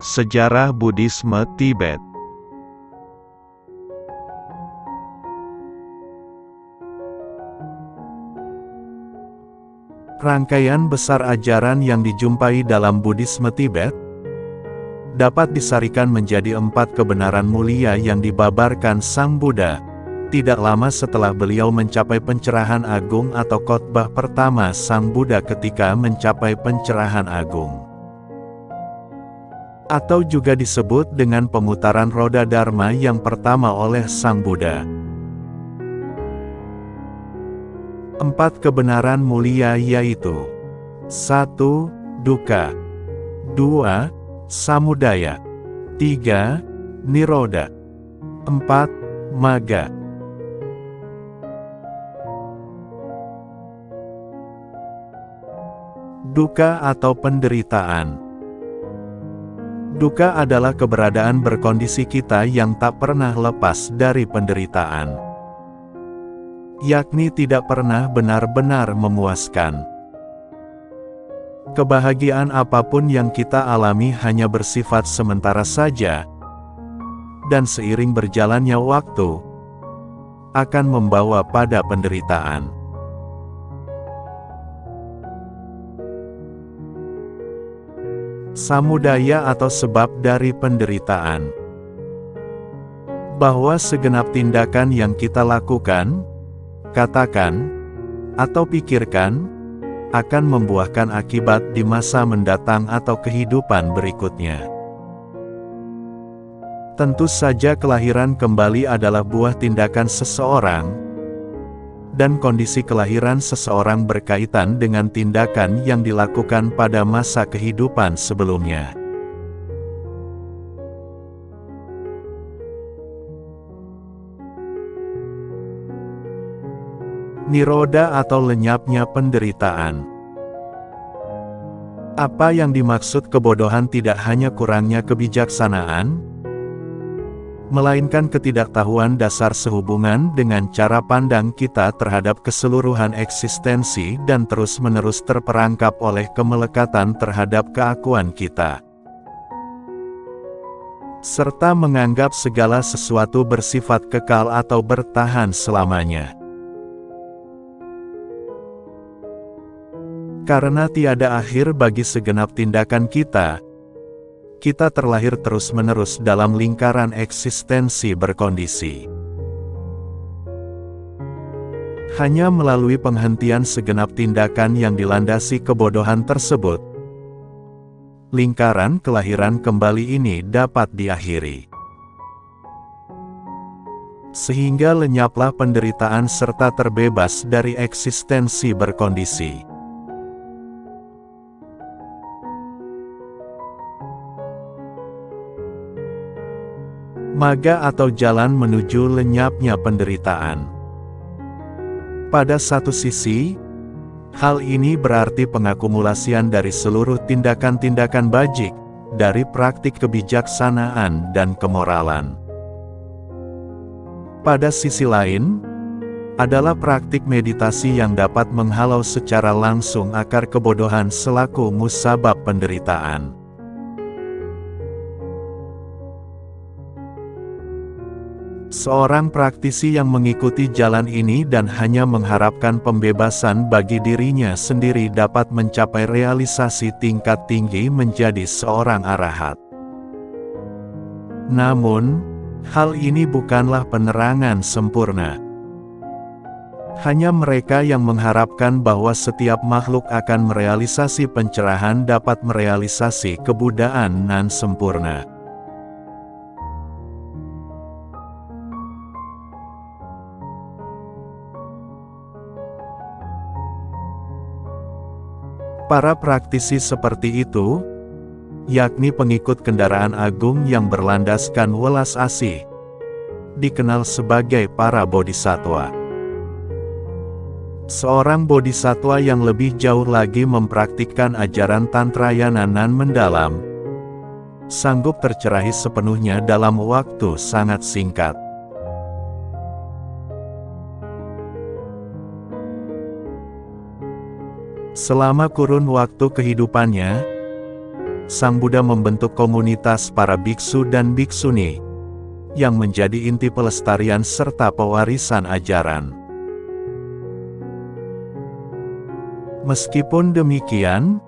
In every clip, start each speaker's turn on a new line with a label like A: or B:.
A: Sejarah Buddhisme Tibet. Rangkaian besar ajaran yang dijumpai dalam Buddhisme Tibet dapat disarikan menjadi 4 kebenaran mulia yang dibabarkan Sang Buddha tidak lama setelah beliau mencapai pencerahan agung atau khotbah pertama Sang Buddha ketika mencapai pencerahan agung. Atau juga disebut dengan pemutaran roda Dharma yang pertama oleh Sang Buddha. 4 kebenaran mulia yaitu 1. Dukkha 2. Samudaya 3. Nirodha 4. Magga. Dukkha atau penderitaan. Dukkha adalah keberadaan berkondisi kita yang tak pernah lepas dari penderitaan, yakni tidak pernah benar-benar memuaskan. Kebahagiaan apapun yang kita alami hanya bersifat sementara saja, dan seiring berjalannya waktu, akan membawa pada penderitaan. Samudaya atau sebab dari penderitaan. Bahwa segenap tindakan yang kita lakukan, katakan, atau pikirkan, akan membuahkan akibat di masa mendatang atau kehidupan berikutnya. Tentu saja kelahiran kembali adalah buah tindakan seseorang, dan kondisi kelahiran seseorang berkaitan dengan tindakan yang dilakukan pada masa kehidupan sebelumnya. Nirodha atau lenyapnya penderitaan. Apa yang dimaksud kebodohan tidak hanya kurangnya kebijaksanaan, melainkan ketidaktahuan dasar sehubungan dengan cara pandang kita terhadap keseluruhan eksistensi dan terus-menerus terperangkap oleh kemelekatan terhadap keakuan kita, serta menganggap segala sesuatu bersifat kekal atau bertahan selamanya. Karena tiada akhir bagi segenap tindakan kita terlahir terus-menerus dalam lingkaran eksistensi berkondisi. Hanya melalui penghentian segenap tindakan yang dilandasi kebodohan tersebut, lingkaran kelahiran kembali ini dapat diakhiri. Sehingga lenyaplah penderitaan serta terbebas dari eksistensi berkondisi. Magga atau jalan menuju lenyapnya penderitaan. Pada satu sisi, hal ini berarti pengakumulasian dari seluruh tindakan-tindakan bajik, dari praktik kebijaksanaan dan kemoralan. Pada sisi lain, adalah praktik meditasi yang dapat menghalau secara langsung akar kebodohan selaku musabab penderitaan. Seorang praktisi yang mengikuti jalan ini dan hanya mengharapkan pembebasan bagi dirinya sendiri dapat mencapai realisasi tingkat tinggi menjadi seorang arahat. Namun, hal ini bukanlah penerangan sempurna. Hanya mereka yang mengharapkan bahwa setiap makhluk akan merealisasi pencerahan dapat merealisasi kebuddhaan nan sempurna. Para praktisi seperti itu, yakni pengikut kendaraan agung yang berlandaskan welas asih, dikenal sebagai para bodhisattva. Seorang bodhisattva yang lebih jauh lagi mempraktikkan ajaran Tantrayana nan mendalam, sanggup tercerahi sepenuhnya dalam waktu sangat singkat. Selama kurun waktu kehidupannya, Sang Buddha membentuk komunitas para biksu dan biksuni, yang menjadi inti pelestarian serta pewarisan ajaran. Meskipun demikian,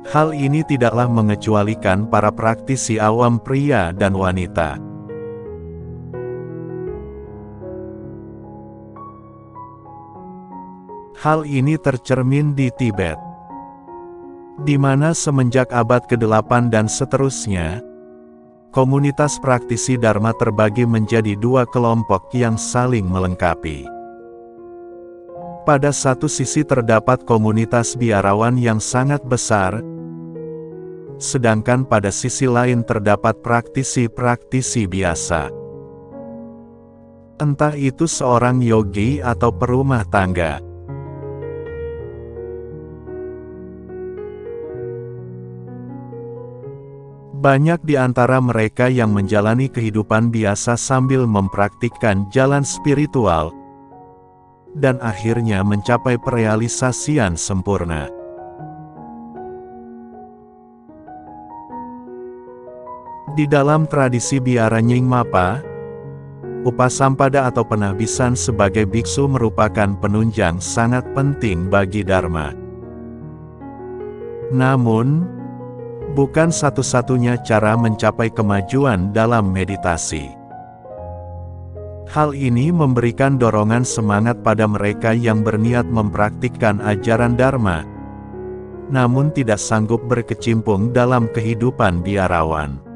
A: hal ini tidaklah mengecualikan para praktisi awam pria dan wanita. Hal ini tercermin di Tibet, di mana semenjak abad ke-8 dan seterusnya, komunitas praktisi Dharma terbagi menjadi dua kelompok yang saling melengkapi. Pada satu sisi terdapat komunitas biarawan yang sangat besar, sedangkan pada sisi lain terdapat praktisi-praktisi biasa. Entah itu seorang yogi atau perumah tangga. Banyak di antara mereka yang menjalani kehidupan biasa sambil mempraktikkan jalan spiritual, dan akhirnya mencapai perealisasian sempurna. Di dalam tradisi biara Nyingmapa, upasampada atau penahbisan sebagai biksu merupakan penunjang sangat penting bagi Dharma. Namun, bukan satu-satunya cara mencapai kemajuan dalam meditasi. Hal ini memberikan dorongan semangat pada mereka yang berniat mempraktikkan ajaran Dharma, namun tidak sanggup berkecimpung dalam kehidupan biarawan.